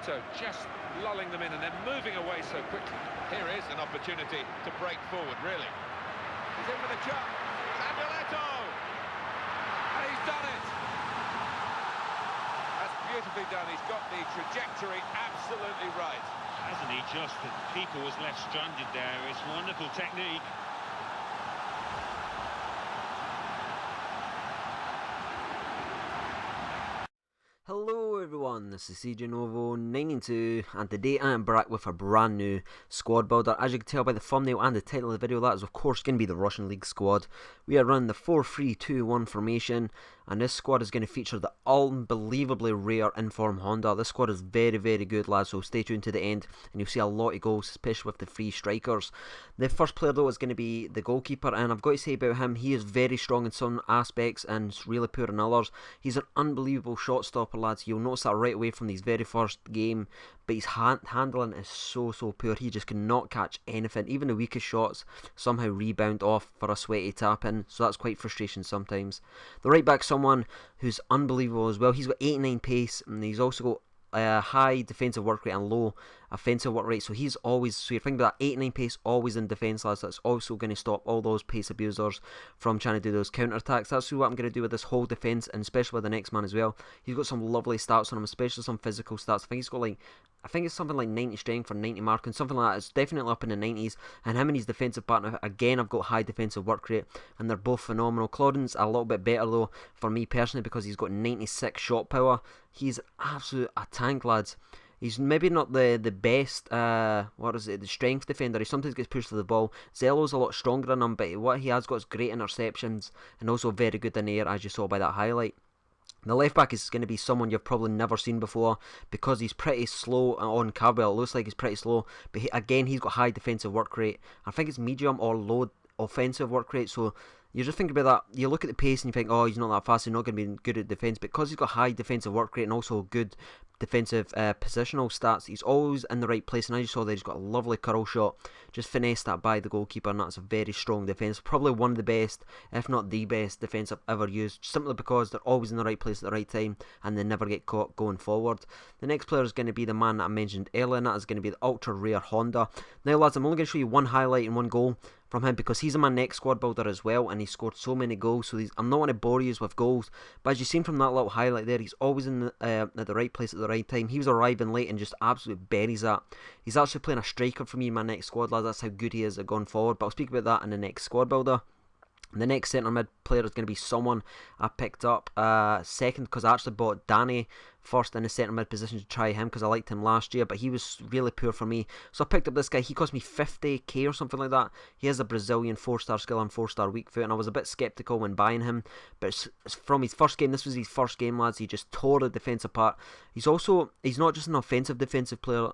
Neto just lulling them in and then moving away so quickly. Here is an opportunity to break forward, really. He's in with a jump. Neto! And he's done it! That's beautifully done. He's got the trajectory absolutely right. Hasn't he just? The keeper was left stranded there. It's wonderful technique. Hello everyone, this is CJ Novo 92 and today I am back with a brand new squad builder. As you can tell by the thumbnail and the title of the video, that is of course going to be the Russian League squad. We are running the 4-3-2-1 formation, and this squad is going to feature the unbelievably rare inform Honda. This squad is very good, lads, so stay tuned to the end and you'll see a lot of goals, especially with the three strikers. The first player though is going to be the goalkeeper, and I've got to say about him, he is very strong in some aspects and really poor in others. He's an unbelievable shot stopper, lads. You'll notice that right away from his very first game, but his handling is so poor. He just cannot catch anything. Even the weakest shots somehow rebound off for a sweaty tap in, so that's quite frustrating sometimes. The right back, someone who's unbelievable as well. He's got 89 pace, and he's also got high defensive work rate and low offensive work rate, so he's always, so you're thinking about that 89 pace always in defence, lads. That's also going to stop all those pace abusers from trying to do those counter attacks. That's what I'm going to do with this whole defence, and especially with the next man as well. He's got some lovely stats on him, especially some physical stats. I think it's something like 90 strength or 90 marking, something like that. It's definitely up in the 90s, and him and his defensive partner, again, I've got high defensive work rate, and they're both phenomenal. Claudin's a little bit better though for me personally because he's got 96 shot power. He's absolute a tank, lads. He's maybe not the best, the strength defender. He sometimes gets pushed to the ball. Zello's a lot stronger than him, but what he has got is great interceptions and also very good in the air, as you saw by that highlight. The left back is going to be someone you've probably never seen before because he's pretty slow on Cabell. It looks like he's pretty slow, but again, he's got high defensive work rate. I think it's medium or low offensive work rate, so you just think about that. You look at the pace and you think, oh, he's not that fast, he's not going to be good at defence, but because he's got high defensive work rate and also good defensive positional stats, he's always in the right place. And as you saw there, he's got a lovely curl shot, just finessed that by the goalkeeper, and that's a very strong defence. Probably one of the best, if not the best defence I've ever used, simply because they're always in the right place at the right time and they never get caught going forward. The next player is going to be the man that I mentioned earlier, and that is going to be the ultra rare Honda. Now lads, I'm only going to show you one highlight and one goal from him because he's in my next squad builder as well, and he scored so many goals, so I'm not going to bore you with goals, but as you've seen from that little highlight there, he's always in at the right place at the right time. He was arriving late and just absolutely buries that. He's actually playing a striker for me in my next squad, lads. That's how good he is at going forward, but I'll speak about that in the next squad builder. The next centre mid player is going to be someone I picked up second because I actually bought Danny first in the centre mid position to try him because I liked him last year, but he was really poor for me, so I picked up this guy. He cost me 50k or something like that. He has a Brazilian 4-star skill and 4-star weak foot, and I was a bit sceptical when buying him, but it's from his first game. This was his first game, lads. He just tore the defence apart. He's not just an offensive defensive player,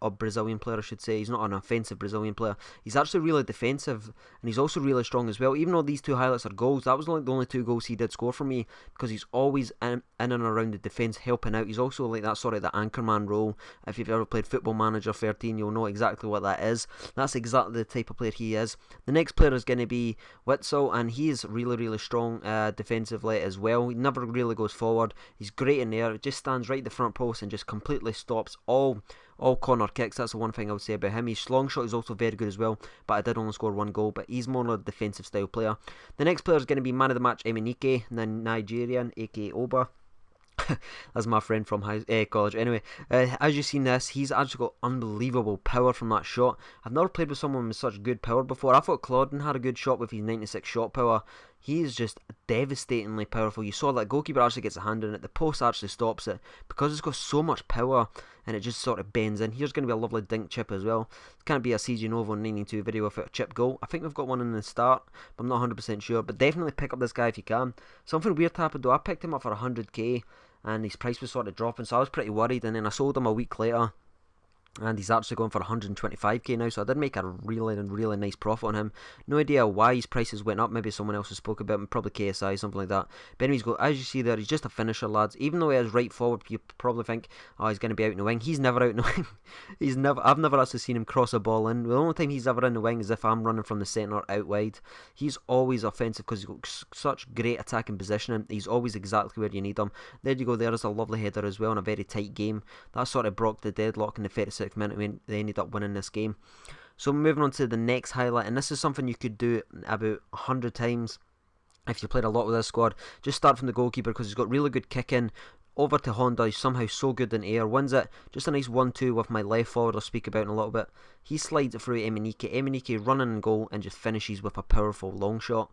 or Brazilian player I should say. He's not an offensive Brazilian player. He's actually really defensive, and he's also really strong as well. Even though these two highlights are goals, that was the only two goals he did score for me because he's always in and around the defence helping out. He's also like that sort of the anchorman role. If you've ever played Football Manager 13, you'll know exactly what that is. That's exactly the type of player he is. The next player is going to be Witzel, and he is really strong defensively as well. He never really goes forward. He's great in there. Just stands right at the front post and just completely stops all corner kicks. That's the one thing I would say about him. His long shot is also very good as well, but I did only score one goal, but he's more of a defensive style player. The next player is going to be man of the match Emineke, the Nigerian, aka Oba. That's my friend from college. Anyway, as you've seen this, he's actually got unbelievable power from that shot. I've never played with someone with such good power before. I thought Claudin had a good shot with his 96 shot power. He is just devastatingly powerful. You saw that goalkeeper actually gets a hand in it. The post actually stops it because it's got so much power and it just sort of bends in. Here's going to be a lovely dink chip as well. It can't be a CJ Novo 92 video without a chip goal. I think we've got one in the start, but I'm not 100% sure. But definitely pick up this guy if you can. Something weird happened though. I picked him up for 100k and his price was sort of dropping, so I was pretty worried, and then I sold him a week later and he's actually going for 125k now, so I did make a really nice profit on him. No idea why his prices went up, maybe someone else has spoke about him, probably KSI, something like that. But anyways, as you see there, he's just a finisher, lads. Even though he is right forward, you probably think, oh, he's going to be out in the wing. He's never out in the wing. I've never actually seen him cross a ball in. The only time he's ever in the wing is if I'm running from the centre out wide. He's always offensive because he's got such great attacking positioning. He's always exactly where you need him. There you go, there's a lovely header as well in a very tight game. That sort of broke the deadlock in the 36th minute when they ended up winning this game. So moving on to the next highlight, and this is something you could do about 100 times if you played a lot with this squad. Just start from the goalkeeper because he's got really good kicking. Over to Honda, he's somehow so good in air, wins it. Just a nice 1-2 with my left forward, I'll speak about in a little bit. He slides it through Eminike. Eminike running in goal and just finishes with a powerful long shot.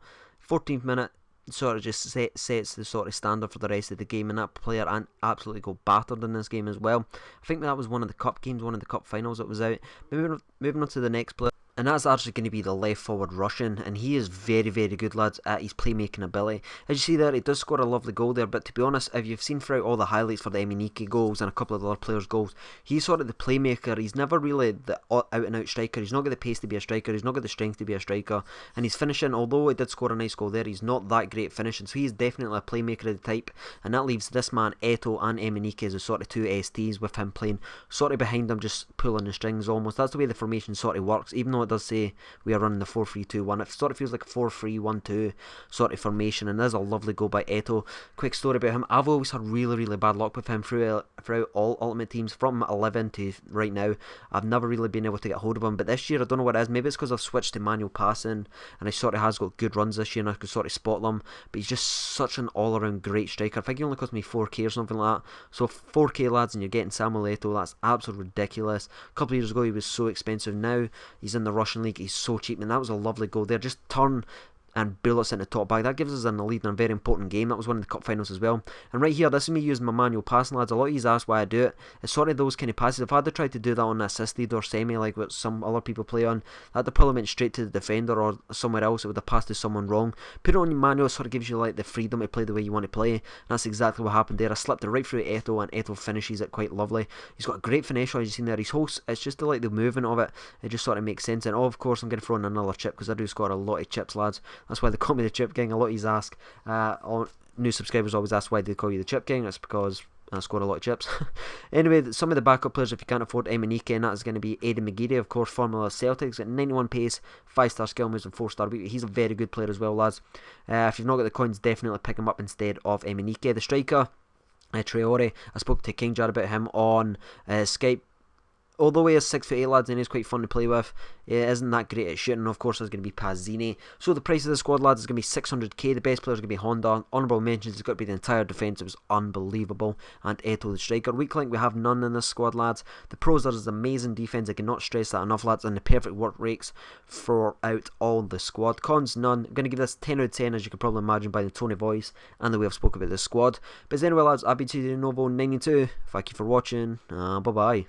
14th minute, sort of just sets the sort of standard for the rest of the game, and that player absolutely got battered in this game as well. I think that was one of the cup games, one of the cup finals that was out. Moving on to the next player, and that's actually going to be the left forward Russian, and he is very good, lads, at his playmaking ability. As you see there, he does score a lovely goal there, but to be honest, if you've seen throughout all the highlights for the Eminike goals and a couple of the other players' goals, he's sort of the playmaker. He's never really the out and out striker. He's not got the pace to be a striker, he's not got the strength to be a striker, and he's finishing, although he did score a nice goal there, he's not that great at finishing, so he's definitely a playmaker of the type, and that leaves this man, Eto, and Eminike as the sort of two STs, with him playing sort of behind him, just pulling the strings almost. That's the way the formation sort of works, even though it does say we are running the 4-3-2-1. It sort of feels like a 4-3-1-2 sort of formation, and there's a lovely goal by Eto. Quick story about him, I've always had really bad luck with him throughout all Ultimate Teams, from 11 to right now. I've never really been able to get hold of him, but this year I don't know what it is. Maybe it's because I've switched to manual passing, and he sort of has got good runs this year, and I can sort of spot them, but he's just such an all-around great striker. I think he only cost me 4k or something like that, so 4k, lads, and you're getting Samuel Eto. That's absolutely ridiculous. A couple of years ago he was so expensive, now he's in the Russian league, he's so cheap, and that was a lovely goal there. Just turn and bullets in the top bag. That gives us in the lead in a very important game. That was one of the cup finals as well. And right here, this is me using my manual passing, lads. A lot of you ask why I do it. It's sort of those kind of passes. If I had to try to do that on assisted or semi, like what some other people play on, that'd probably went straight to the defender or somewhere else. It would have passed to someone wrong. Put it on your manual, it sort of gives you like the freedom to play the way you want to play. And that's exactly what happened there. I slipped it right through Eto, and Eto finishes it quite lovely. He's got a great finish, as you've seen there. His whole, it's just like the movement of it. It just sort of makes sense. And of course, I'm going to throw in another chip because I do score a lot of chips, lads. That's why they call me the Chip King. A lot of you ask, new subscribers always ask why they call you the Chip King. That's because I scored a lot of chips. Anyway, some of the backup players, if you can't afford Eminike, and that is going to be Aidan McGeady, of course, former Celtics, at 91 pace, 5-star skill moves and 4-star beat. He's a very good player as well, lads. If you've not got the coins, definitely pick him up instead of Eminike. The striker, Traore, I spoke to King Jar about him on Skype. Although he is 6'8", lads, and he's quite fun to play with, he isn't that great at shooting. Of course, there's going to be Pazzini. So the price of the squad, lads, is going to be 600k. The best player is going to be Honda. Honourable mentions, it's got to be the entire defence. It was unbelievable. And Eto, the striker. Weak link, we have none in this squad, lads. The pros, there's amazing defence. I cannot stress that enough, lads. And the perfect work rates throughout all the squad. Cons, none. I'm going to give this 10 out of 10, as you can probably imagine by the tone of voice and the way I've spoken about this squad. But anyway, lads, I've been CJ Novo 92. Thank you for watching. Bye-bye.